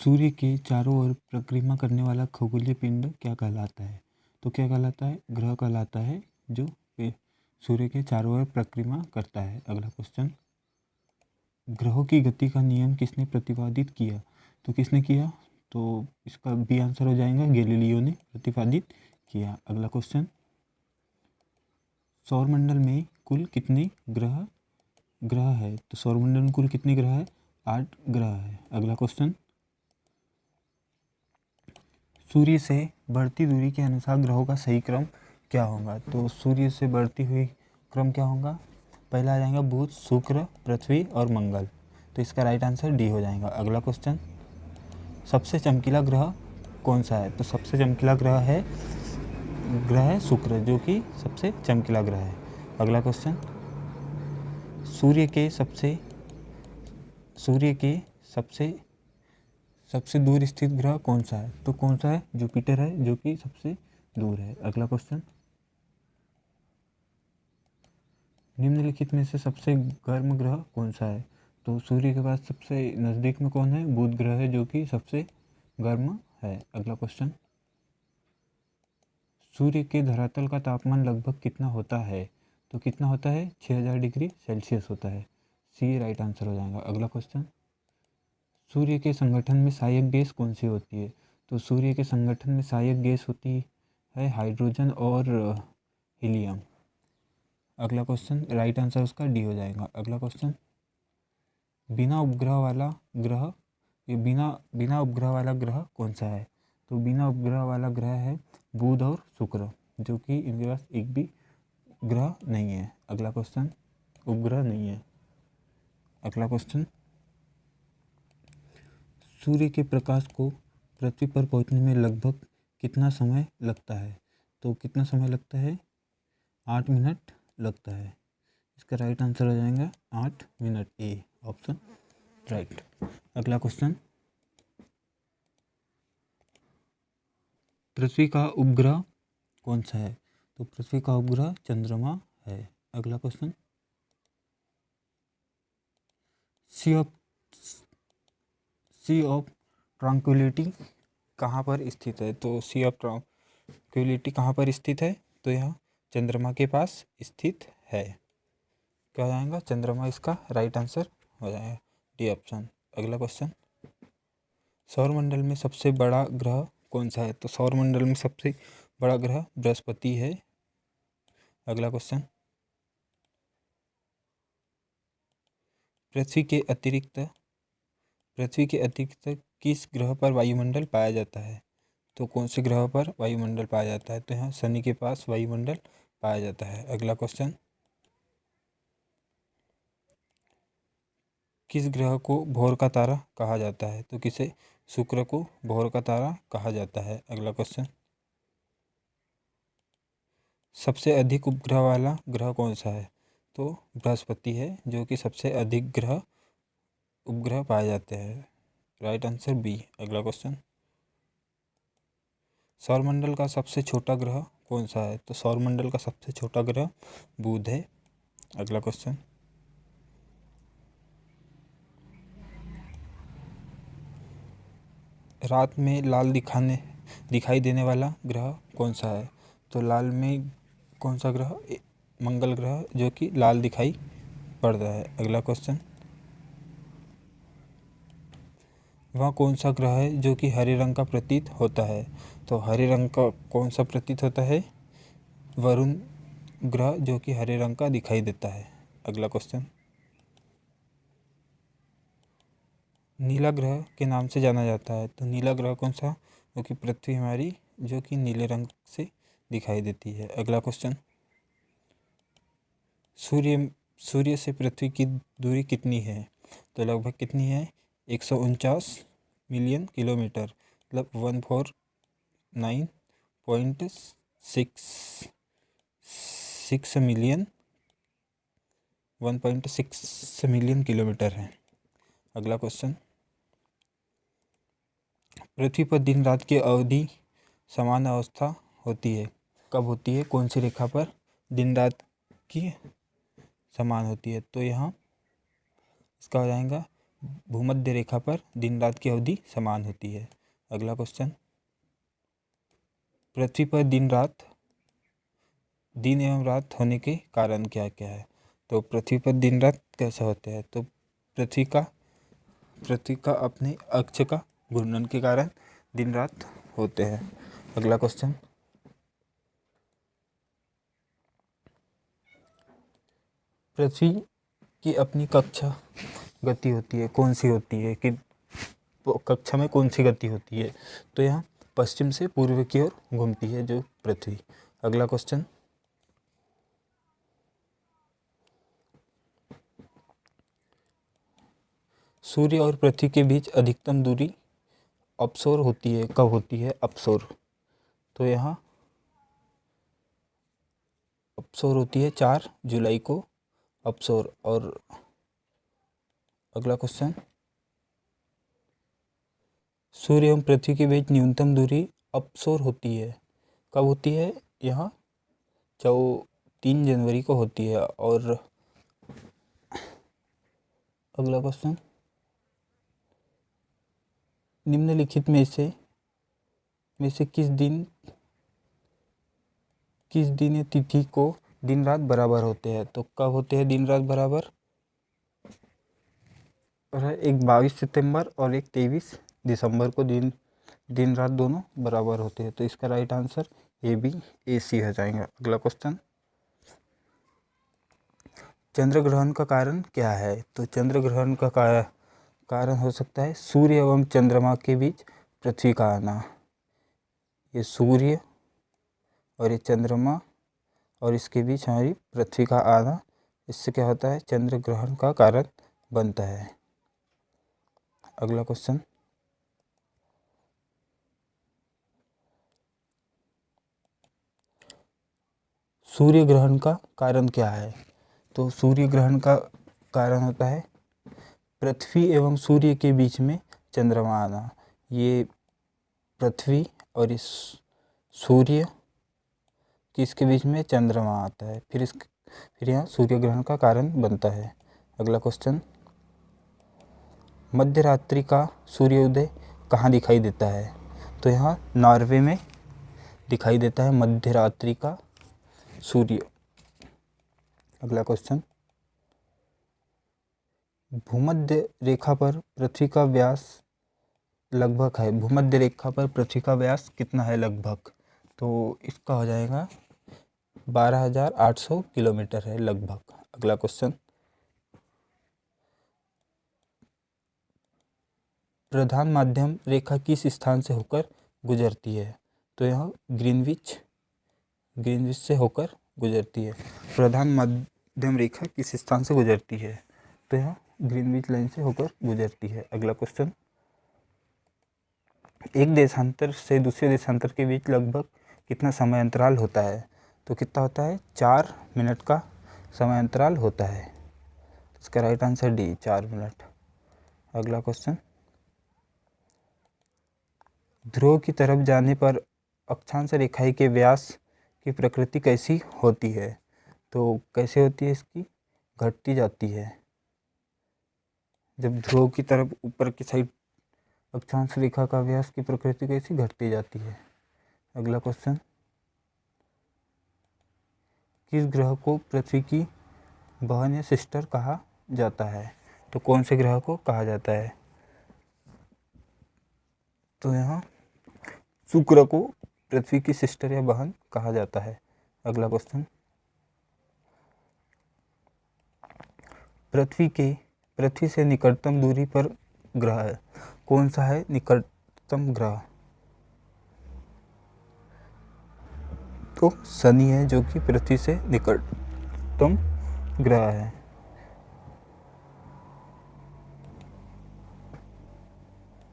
सूर्य के चारों ओर परिक्रमा करने वाला खगोलीय पिंड क्या कहलाता है? तो क्या कहलाता है? ग्रह कहलाता है, जो सूर्य के चारों ओर परिक्रमा करता है। अगला क्वेश्चन, ग्रहों की गति का नियम किसने प्रतिपादित किया? तो किसने किया? तो इसका बी आंसर हो जाएगा, गैलीलियो ने प्रतिपादित किया। अगला क्वेश्चन, सौरमंडल में कुल कितने ग्रह है? तो सौरमंडल में कुल कितने ग्रह है? 8 ग्रह है। अगला क्वेश्चन, सूर्य से बढ़ती दूरी के अनुसार ग्रहों का सही क्रम क्या होगा? तो सूर्य से बढ़ती हुई क्रम क्या होगा? पहला आ जाएगा बुध, शुक्र, पृथ्वी और मंगल। तो इसका राइट आंसर डी हो जाएगा। अगला क्वेश्चन, सबसे चमकीला ग्रह कौन सा है? तो सबसे चमकीला ग्रह है शुक्र, जो कि सबसे चमकीला ग्रह है। अगला क्वेश्चन, सूर्य के सबसे दूर स्थित ग्रह कौन सा है? तो कौन सा है? जुपिटर है, जो कि सबसे दूर है। अगला क्वेश्चन, निम्नलिखित में से सबसे गर्म ग्रह कौन सा है? तो सूर्य के बाद सबसे नज़दीक में कौन है? बुध ग्रह है, जो कि सबसे गर्म है। अगला क्वेश्चन, सूर्य के धरातल का तापमान लगभग कितना होता है? तो कितना होता है? 6000 डिग्री सेल्सियस होता है। सी राइट आंसर हो जाएगा। अगला क्वेश्चन, सूर्य के संगठन में सहायक गैस कौन सी होती है? तो सूर्य के संगठन में सहायक गैस होती है हाइड्रोजन और हीलियम। अगला क्वेश्चन, राइट आंसर उसका डी हो जाएगा। अगला क्वेश्चन, बिना उपग्रह वाला ग्रह कौन सा है? तो बिना उपग्रह वाला ग्रह है बुध और शुक्र, जो कि इनके पास एक भी ग्रह नहीं है। अगला क्वेश्चन, उपग्रह नहीं है। अगला क्वेश्चन, सूर्य के प्रकाश को पृथ्वी पर पहुंचने में लगभग कितना समय लगता है? तो कितना समय लगता है? 8 मिनट लगता है। इसका राइट आंसर हो जाएगा 8 मिनट, ए ऑप्शन राइट। अगला क्वेश्चन, पृथ्वी का उपग्रह कौन सा है? तो पृथ्वी का उपग्रह चंद्रमा है। अगला क्वेश्चन, सी ऑफ ट्रांक्विलिटी कहाँ पर स्थित है? तो सी ऑफ ट्रांक्विलिटी कहाँ पर स्थित है? तो यह चंद्रमा के पास स्थित है। क्या हो जाएगा? चंद्रमा इसका राइट आंसर हो जाएगा, डी ऑप्शन। अगला क्वेश्चन, सौरमंडल में सबसे बड़ा ग्रह कौन सा है? तो सौरमंडल में सबसे बड़ा ग्रह बृहस्पति है। अगला क्वेश्चन, पृथ्वी के अतिरिक्त किस ग्रह पर वायुमंडल पाया जाता है? तो कौन से ग्रह पर वायुमंडल पाया जाता है? तो यहाँ शनि के पास वायुमंडल पाया जाता है। अगला क्वेश्चन, किस ग्रह को भोर का तारा कहा जाता है? तो किसे? शुक्र को भोर का तारा कहा जाता है। अगला क्वेश्चन, सबसे अधिक उपग्रह वाला ग्रह कौन सा है? तो बृहस्पति है, जो कि सबसे अधिक उपग्रह पाए जाते हैं। Right answer B. अगला क्वेश्चन, सौरमंडल का सबसे छोटा ग्रह कौन सा है? तो सौरमंडल का सबसे छोटा ग्रह बुध है। अगला क्वेश्चन, रात में लाल दिखाई देने वाला ग्रह कौन सा है? तो लाल में कौन सा ग्रह? मंगल ग्रह, जो कि लाल दिखाई पड़ रहा है। अगला क्वेश्चन, वह कौन सा ग्रह है जो कि हरे रंग का प्रतीत होता है? तो हरे रंग का कौन सा प्रतीत होता है? वरुण ग्रह, जो कि हरे रंग का दिखाई देता है। अगला क्वेश्चन, नीला ग्रह के नाम से जाना जाता है। तो नीला ग्रह कौन सा? जो कि पृथ्वी हमारी, जो कि नीले रंग से दिखाई देती है। अगला क्वेश्चन, सूर्य से पृथ्वी की दूरी कितनी है? तो लगभग कितनी है? 149 मिलियन किलोमीटर, मतलब 149.6 मिलियन किलोमीटर है। अगला क्वेश्चन, पृथ्वी पर दिन रात की अवधि समान अवस्था होती है, कब होती है? कौन सी रेखा पर दिन रात की समान होती है? तो यहाँ इसका हो जाएगा भूमध्य रेखा पर दिन रात की अवधि समान होती है। अगला क्वेश्चन, पृथ्वी पर दिन एवं रात होने के कारण क्या क्या है। तो पृथ्वी पर दिन रात कैसे होते हैं, तो पृथ्वी का अपने अक्ष का घूर्णन के कारण दिन रात होते हैं। अगला क्वेश्चन, पृथ्वी की अपनी कक्षा गति होती है, कौन सी होती है, कि कक्षा में कौन सी गति होती है। तो यहाँ पश्चिम से पूर्व की ओर घूमती है जो पृथ्वी। अगला क्वेश्चन, सूर्य और पृथ्वी के बीच अधिकतम दूरी अपसौर होती है, कब होती है, अपसौर। तो यहाँ अपसौर होती है 4 जुलाई को अपसौर। और अगला क्वेश्चन, सूर्य एवं पृथ्वी के बीच न्यूनतम दूरी अपसौर होती है, कब होती है, यहाँ 3 जनवरी को होती है। और अगला क्वेश्चन, निम्नलिखित में से किस दिन या तिथि को दिन रात बराबर होते हैं। तो कब होते हैं दिन रात बराबर, एक 22 सितंबर और एक 23 दिसंबर को दिन रात दोनों बराबर होते हैं। तो इसका राइट आंसर ए बी ए सी हो जाएगा। अगला क्वेश्चन, चंद्र ग्रहण का कारण क्या है। तो चंद्र ग्रहण का कारण हो सकता है सूर्य एवं चंद्रमा के बीच पृथ्वी का आना। ये सूर्य और ये चंद्रमा और इसके बीच हमारी पृथ्वी का आना, इससे क्या होता है, चंद्र ग्रहण का कारण बनता है। अगला क्वेश्चन, सूर्य ग्रहण का कारण क्या है। तो सूर्य ग्रहण का कारण होता है पृथ्वी एवं सूर्य के बीच में चंद्रमा आना। ये पृथ्वी और इस सूर्य किसके बीच में चंद्रमा आता है, फिर यहाँ सूर्य ग्रहण का कारण बनता है। अगला क्वेश्चन, मध्य रात्रि का सूर्योदय कहाँ दिखाई देता है। तो यहाँ नॉर्वे में दिखाई देता है मध्य रात्रि का सूर्य। अगला क्वेश्चन, भूमध्य रेखा पर पृथ्वी का व्यास लगभग है। भूमध्य रेखा पर पृथ्वी का व्यास कितना है लगभग, तो इसका हो जाएगा 12,800 किलोमीटर है लगभग। अगला क्वेश्चन, प्रधान माध्यम रेखा किस स्थान से होकर गुजरती है। तो यहाँ ग्रीनविच से होकर गुजरती है। प्रधान माध्यम रेखा किस स्थान से गुजरती है, तो यहाँ ग्रीनविच लाइन से होकर गुजरती है। अगला क्वेश्चन, एक देशांतर से दूसरे देशांतर के बीच लगभग कितना समय अंतराल होता है। तो कितना होता है, 4 मिनट का समय अंतराल होता है। इसका राइट आंसर डी, 4 मिनट। अगला क्वेश्चन, ध्रुव की तरफ जाने पर अक्षांश रेखाएं के व्यास की प्रकृति कैसी होती है। तो कैसे होती है इसकी, घटती जाती है। जब ध्रुव की तरफ ऊपर की साइड अक्षांश रेखा का व्यास की प्रकृति कैसी, घटती जाती है। अगला क्वेश्चन, किस ग्रह को पृथ्वी की बहन या सिस्टर कहा जाता है। तो कौन से ग्रह को कहा जाता है, तो यहाँ शुक्र को पृथ्वी की सिस्टर या बहन कहा जाता है। अगला क्वेश्चन, पृथ्वी से निकटतम दूरी पर ग्रह कौन सा है, निकटतम ग्रह। तो शनि है जो कि पृथ्वी से निकटतम ग्रह है।